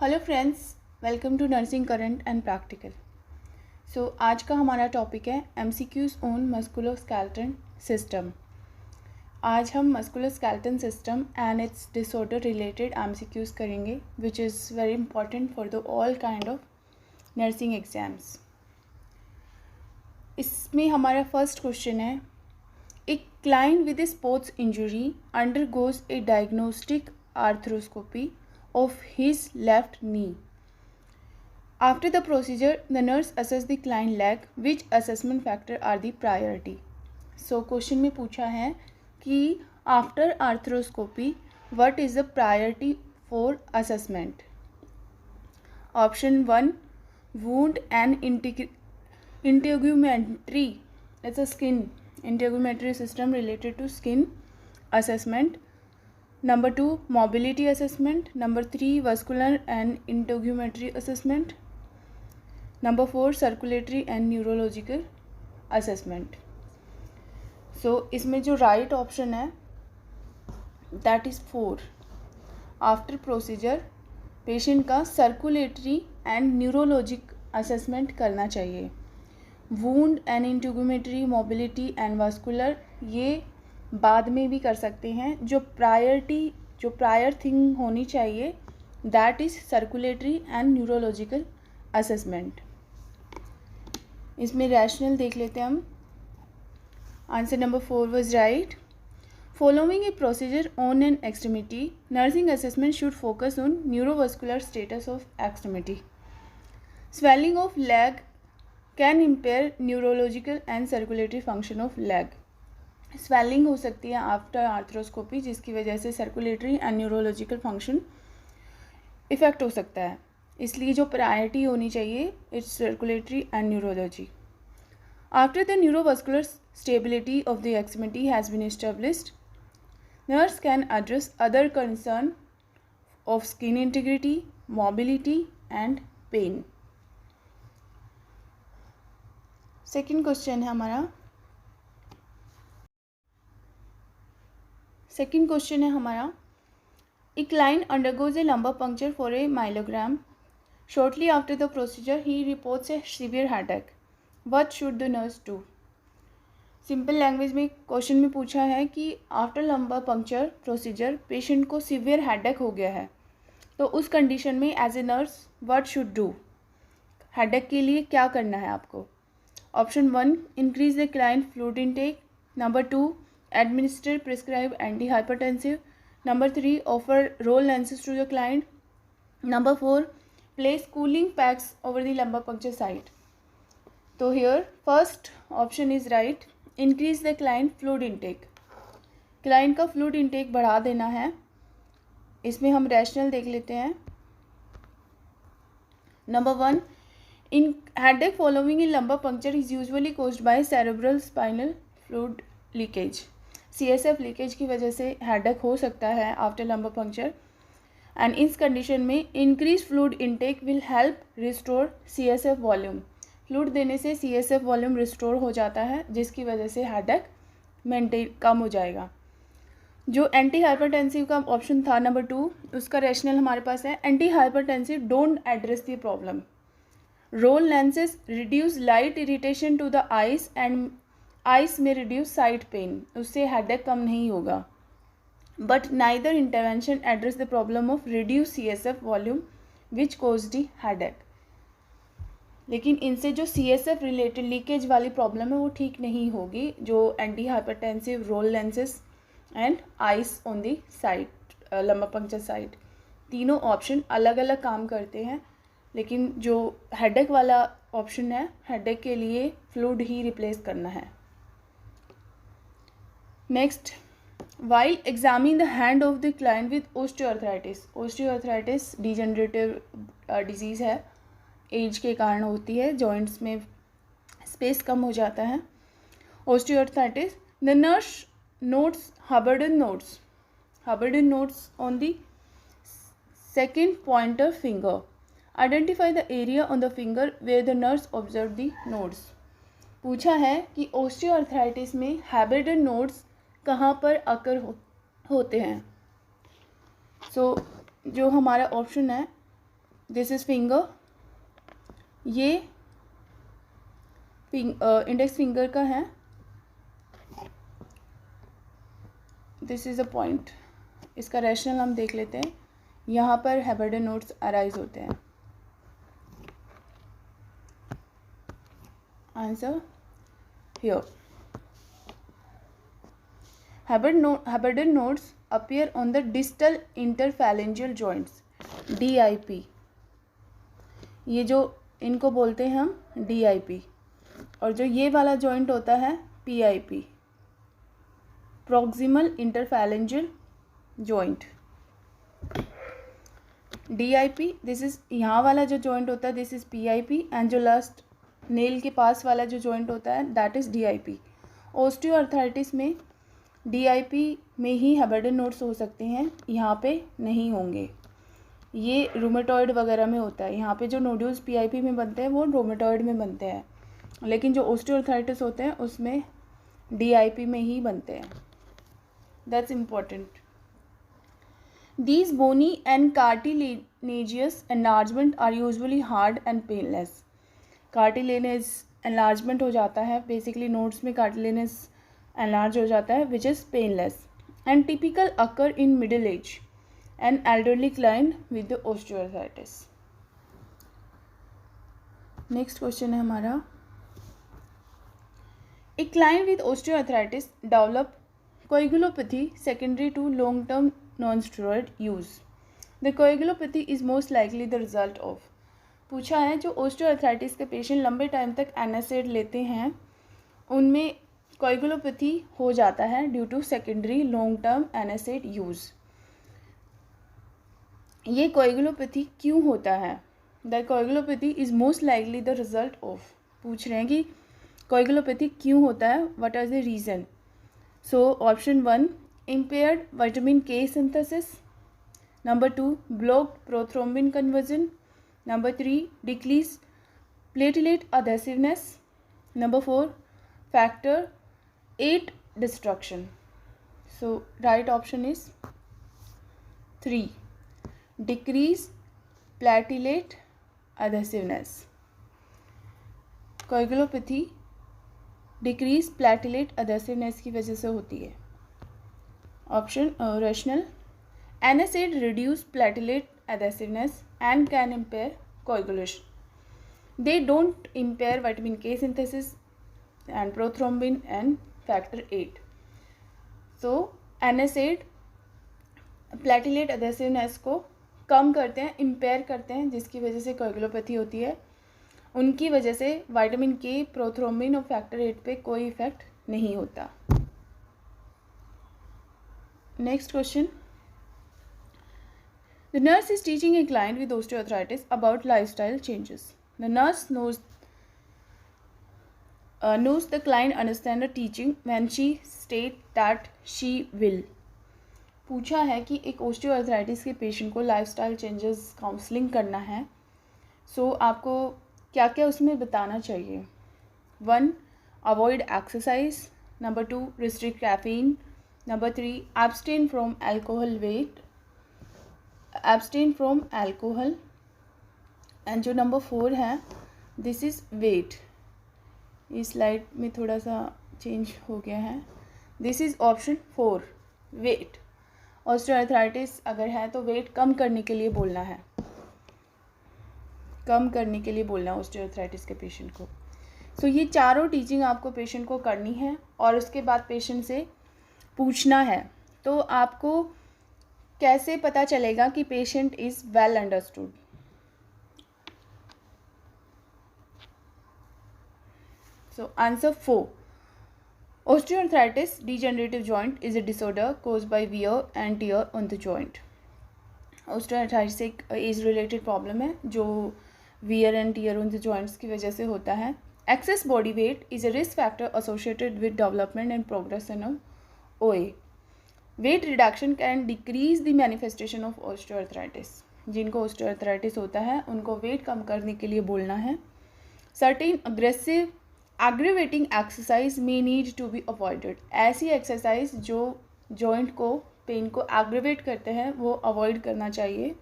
Hello friends, welcome to nursing current and practical. आज का हमारा टॉपिक है एमसीक्यूज ऑन मस्कुलोस्केलेटल सिस्टम। आज हम musculoskeletal system and its disorder related MCQs करेंगे which is very important for the all kind of nursing exams. इसमें हमारा first question है, a client with a sports injury undergoes a diagnostic arthroscopy of his left knee. After the procedure, the nurse assess the client leg. Which assessment factor are the priority? So question में पूछा है कि after arthroscopy, what is the priority for assessment? Option 1, wound and integumentary. It's a skin integumentary system related to skin assessment. Number 2, mobility assessment. Number 3, vascular and integumentary assessment. Number 4, circulatory and neurological assessment. So इसमें जो right option है that is 4. After procedure patient का circulatory and neurologic assessment करना चाहिए. Wound and integumentary, mobility and vascular ये बाद में भी कर सकते हैं. जो प्रायर थिंग होनी चाहिए that is circulatory and neurological assessment. इसमें रैशनल देख लेते हैं हम. Answer number 4 was right. Following A procedure on an extremity, nursing assessment should focus on neurovascular status of extremity. Swelling of leg can impair neurological and circulatory function of leg. Swelling हो सकती है after arthroscopy जिसकी वजह से circulatory and neurological function effect हो सकता है. इसलिए जो प्रायोरिटी होनी चाहिए it's circulatory and neurology. After the neurovascular stability of the extremity has been established, nurse can address other concern of skin integrity, mobility and pain. Second question है हमारा. Second question है हमारा, a client undergoes a lumbar puncture for a myelogram. Shortly after the procedure he reports a severe headache. What should the nurse do? Simple language में question में पूछा है कि after lumbar puncture procedure patient को severe headache हो गया है, तो उस कंडीशन में as a nurse what should do? Headache के लिए क्या करना है आपको? Option 1, increase the client fluid intake. Number 2, administer prescribe antihypertensive. Number 3, offer roll lenses to the client. Number 4, place cooling packs over the lumbar puncture site. So here first option is right, increase the client fluid intake. client का fluid intake बढ़ा देना है. इसमें हम rational देख लेते हैं. Number 1, in headache following in lumbar puncture is usually caused by cerebral spinal fluid leakage. CSF leakage की वजह से हेडेक हो सकता है आफ्टर लंबर पंक्चर, एंड इस कंडीशन में increase fluid intake will help restore CSF volume. Fluid देने से CSF वॉल्यूम रिस्टोर हो जाता है जिसकी वजह से हेडेक मेंटेन कम हो जाएगा. जो एंटी हाइपरटेंसिव का ऑप्शन था नंबर 2, उसका रैशनल हमारे पास है, anti hypertensive don't address the problem. Roll lenses reduce light irritation to the eyes and ice में रिड्यूस साइड पेन, उससे हेडेक कम नहीं होगा. But neither intervention address the problem of reduce CSF volume which cause the headache. लेकिन इनसे जो CSF related leakage वाली problem है वो ठीक नहीं होगी, जो anti hypertensive, roll lenses and ice on the side, lumbar puncture side. तीनों ऑप्शन अलग अलग काम करते हैं, लेकिन जो हेडेक वाला ऑप्शन है, हेडेक के लिए फ्लूइड ही रिप्लेस करना है. Next, while examining the hand of the client with osteoarthritis. Osteoarthritis degenerative disease है, एज के कारण होती है, जॉइंट्स में स्पेस कम हो जाता है. Osteoarthritis, the nurse notes Hubbard notes on the second pointer finger. Identify the area on the finger where the nurse observed the nodes. पूछा है कि osteoarthritis में Hubbard nodes कहाँ पर अकर होते हैं. जो हमारा ऑप्शन है दिस इज़ फिंगर, ये इंडेक्स फिंगर का है, दिस इज़ अ पॉइंट। इसका रैशनल हम देख लेते हैं। यहाँ पर हेबर्डे नोड्स अराइज होते हैं। Answer here, Heberden nodes appear on the distal interphalangeal joints, DIP। ये जो इनको बोलते हैं हम DIP, और जो ये वाला जॉइंट होता है PIP, proximal interphalangeal joint. DIP, this is यहाँ वाला जो जॉइंट होता है दिस इज PIP, एंड जो लास्ट नेल के पास वाला जो जॉइंट होता है दैट इज DIP। ओस्टियोआर्थराइटिस में DIP में ही हेबर्डे नोड्स हो सकते हैं, यहाँ पे नहीं होंगे। ये रूमेटॉइड वगैरह में होता है। यहाँ पे जो नोड्यूल्स PIP में बनते हैं वो रूमेटॉइड में बनते हैं, लेकिन जो ओस्टियोआर्थराइटिस होते हैं उसमें DIP में ही बनते हैं। That's important. These bony and cartilaginous enlargement are usually hard and painless. Cartilaginous enlargement हो जाता है, basically nodes में cartilaginous enlarge हो जाता है, which is painless and typical occur in middle age and elderly client with the osteoarthritis. Next question है हमारा, a client with osteoarthritis develop coagulopathy secondary to long-term non-steroid use. The coagulopathy is most likely the result of। पूछा है जो osteoarthritis के patient लंबे time तक NSAID लेते हैं उनमें कोएगुलोपैथी हो जाता है due to secondary long term NSAID use. ये कोएगुलोपैथी क्यों होता है? The coagulopathy is most likely the result of. पूछ रहे हैं कि कोएगुलोपैथी क्यों होता है, what are the reason. So option 1, impaired vitamin K synthesis, number 2, blocked prothrombin conversion, number 3, decreased platelet adhesiveness, number 4, factor 8 destruction. So right option is 3, decreased platelet adhesiveness। Coagulopathy decrease platelet adhesiveness की वजह से होती है। Option rational, NSAID reduce platelet adhesiveness and can impair coagulation. They don't impair vitamin K synthesis and prothrombin and factor 8. So NSAID platelet adhesiveness को कम करते हैं, empire करते हैं, जिसकी वजह से कोएगुलोपैथी होती है। उनकी वजह से विटामिन K, प्रोथ्रोम्बिन और फैक्टर 8 पे कोई इफेक्ट नहीं होता। Next question. The nurse is teaching a client with osteoarthritis about lifestyle changes. The nurse knows the client understand the teaching when she state that she will. पूछा है कि एक osteoarthritis के पेशेंट को लाइफस्टाइल चेंजेस काउंसलिंग करना है, सो आपको क्या क्या उसमें बताना चाहिए। 1, avoid exercise, number 2, restrict caffeine, number 3, abstain from alcohol, and जो नंबर 4 है दिस इज़ वेट। इस स्लाइड में थोड़ा सा चेंज हो गया है, this is option 4, weight. Osteoarthritis अगर है तो वेट कम करने के लिए बोलना है, कम करने के लिए बोलना है ऑस्टियोआर्थराइटिस के पेशेंट को। सो ये चारों टीचिंग आपको पेशेंट को करनी है और उसके बाद पेशेंट से पूछना है। तो आपको कैसे पता चलेगा कि patient is well understood? So answer 4, osteoarthritis degenerative joint is a disorder caused by wear and tear on the joint. osteoarthritis एक एज रिलेटेड प्रॉब्लम है जो wear and tear on the joints की वजह से होता है। excess body weight is a risk factor associated with development and progression of OA. weight reduction can decrease the manifestation of osteoarthritis. जिनको osteoarthritis होता है उनको वेट कम करने के लिए बोलना है। certain aggressive aggravating exercise may need to be avoided. ऐसी एक्सरसाइज जो जॉइंट को, पेन को एग्रीवेट करते हैं वो अवॉइड करना चाहिए।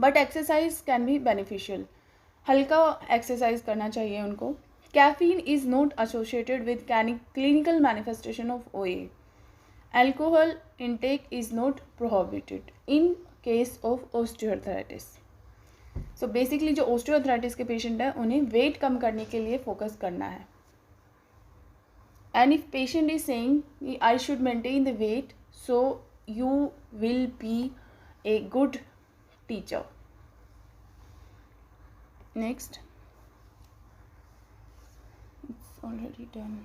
But exercise can be beneficial, हल्का एक्सरसाइज करना चाहिए उनको. Caffeine is not associated with clinical manifestation of OA. Alcohol intake is not prohibited in case of osteoarthritis. So basically जो ऑस्टियोआर्थराइटिस के पेशेंट हैं उन्हें वेट कम करने के लिए फोकस करना है. And if patient is saying I should maintain the weight, so you will be a good teacher. Next, it's already done.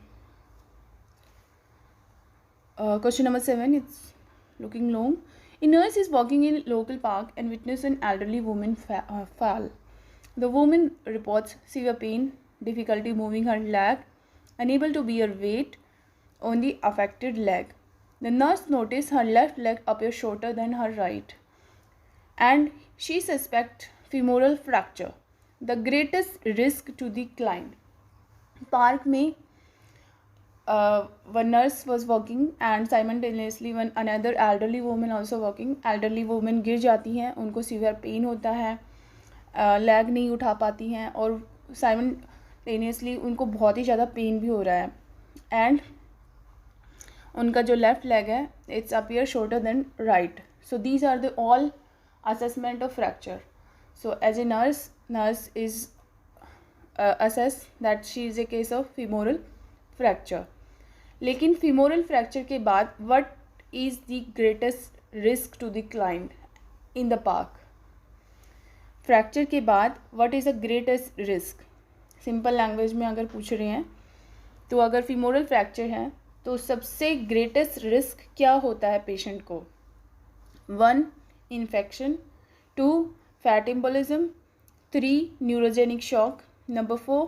Question number 7, it's looking long. A nurse is walking in local park and witness an elderly woman fall. The woman reports severe pain, difficulty moving her leg, unable to bear weight on the affected leg. The nurse noticed her left leg appears shorter than her right, and she suspects femoral fracture, the greatest risk to the client. Park में one nurse was walking and simultaneously one another elderly woman also walking. Elderly woman गिर जाती हैं, उनको severe pain होता है, leg नहीं उठा पाती हैं और simultaneously उनको बहुत ही ज़्यादा पेन भी हो रहा है. एंड उनका जो लेफ्ट लेग है it's appear shorter than right. So these are the all assessment of fracture. So as a nurse is assess that she is a case of femoral fracture. लेकिन femoral fracture के बाद what is the greatest risk to the client in the park? Fracture के बाद what is the greatest risk? Simple language में अगर पूछ रहे हैं तो अगर femoral fracture है तो सबसे ग्रेटेस्ट रिस्क क्या होता है पेशेंट को? 1 infection, 2 fat embolism, 3 neurogenic shock, number 4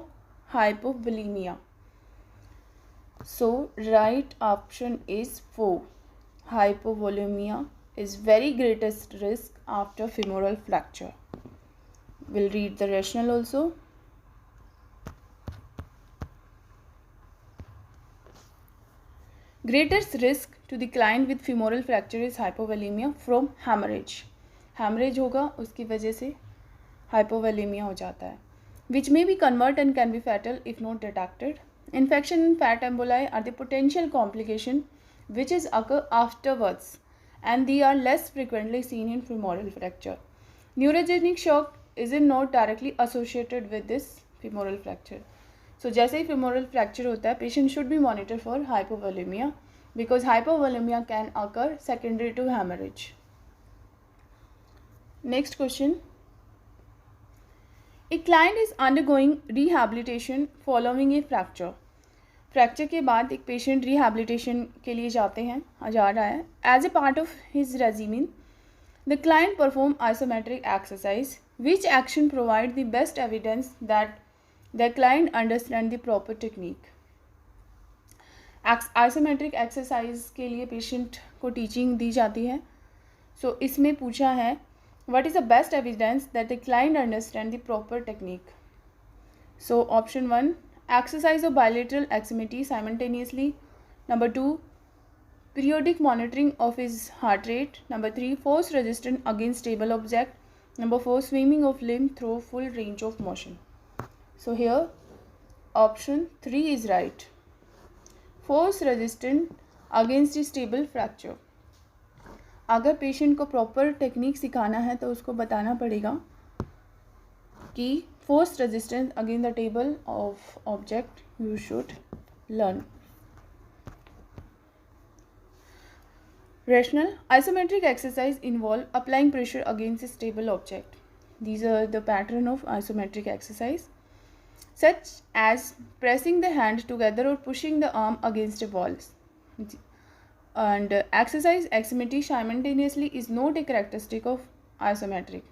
hypovolemia. So right option is 4. Hypovolemia is very greatest risk after femoral fracture. We'll read the rationale also. Greatest risk to the client with femoral fracture is hypovolemia from hemorrhage. Hemorrhage होगा उसकी वजह से hypovolemia हो जाता है, which may be convert and can be fatal if not detected. Infection and fat emboli are the potential complication which is occur afterwards, and they are less frequently seen in femoral fracture. Neurogenic shock is not directly associated with this femoral fracture. So जैसे ही femoral fracture होता है, patient should be monitored for hypovolemia because hypovolemia can occur secondary to hemorrhage. Next question. A client is undergoing rehabilitation following a fracture. Fracture के बाद एक patient rehabilitation के लिए जा रहा है. As a part of his regimen the client perform isometric exercise which action provide the best evidence that the client understand the proper technique. Isometric exercise के लिए पेशेंट को टीचिंग दी जाती है. सो इसमें पूछा है what is the best evidence that the client understand the proper technique. So option 1 exercise of bilateral extremity simultaneously, number 2 periodic monitoring of his heart rate, number 3 force resistance against stable object, number 4 swimming of limb through full range of motion. So here option 3 is right. Force resistance against stable fracture. अगर patient को proper technique सिखाना है तो उसको बताना पड़ेगा कि force resistance against the table of object you should learn. Rational isometric exercise involve applying pressure against a stable object. These are the pattern of isometric exercise, such as pressing the hand together or pushing the arm against a wall. And exercise extremity simultaneously is not a characteristic of isometric.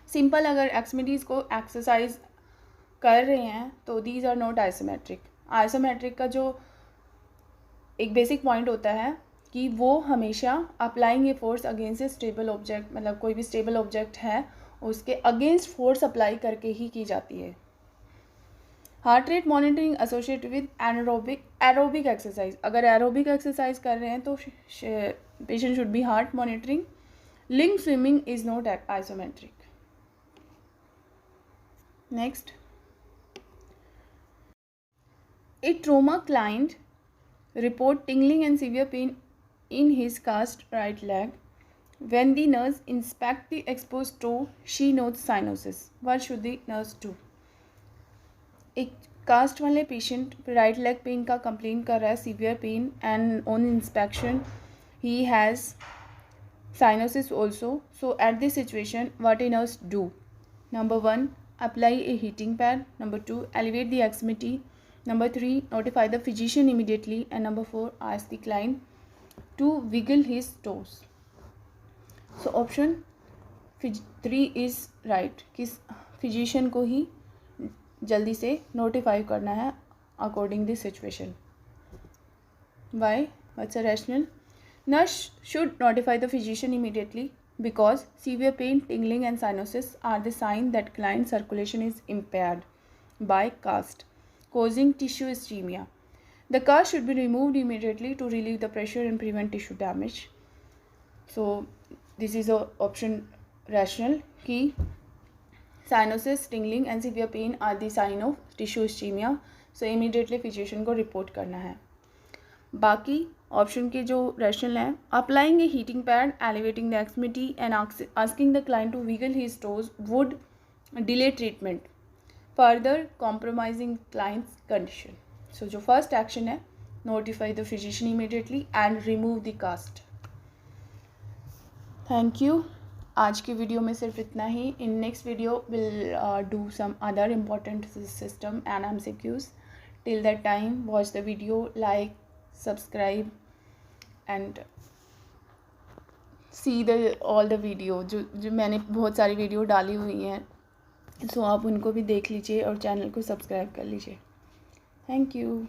Simple अगर extremities को exercise कर रहे हैं तो these are not isometric. Isometric का जो एक basic point होता है कि वो हमेशा applying a force against A stable object, मतलब कोई भी स्टेबल ऑब्जेक्ट है उसके अगेंस्ट फोर्स अप्लाई करके ही की जाती है. Heart rate monitoring associate with aerobic exercise. अगर एरोबिक एक्सरसाइज कर रहे हैं तो patient should be heart monitoring. Link swimming is not isometric. Next, a trauma client report tingling and severe pain in his cast right leg. When the nurse inspect the exposed toe, she notes cyanosis. What should the nurse do? एक cast वाले patient right leg pain का complain कर रहा है, severe pain, and on inspection he has cyanosis also. So at this situation what a nurse do? Number 1, apply a heating pad. Number 2, elevate the extremity. Number 3, notify the physician immediately. And number 4, ask the client to wiggle his toes. So option 3 is right. किस physician को ही जल्दी से notify करना है according this situation. Why? What's a rational? Nurse should notify the physician immediately because severe pain, tingling and cyanosis are the sign that client circulation is impaired by cast, causing tissue ischemia. The cast should be removed immediately to relieve the pressure and prevent tissue damage. So this is a option rational कि cyanosis, tingling and severe pain are the sign of tissue ischemia. So immediately physician को report करना है. बाकी option के जो rationale हैं, applying a heating pad, elevating the extremity and asking the client to wiggle his toes would delay treatment, further compromising client's condition. So जो first action है, notify the physician immediately and remove the cast. Thank you. आज की video में सिर्फ इतना ही. In next video will do some other important system and MCQs. Till that time watch the video, like, subscribe and see the all the video. जो मैंने बहुत सारी वीडियो डाली हुई हैं, सो आप उनको भी देख लीजिए और चैनल को सब्सक्राइब कर लीजिए. Thank you.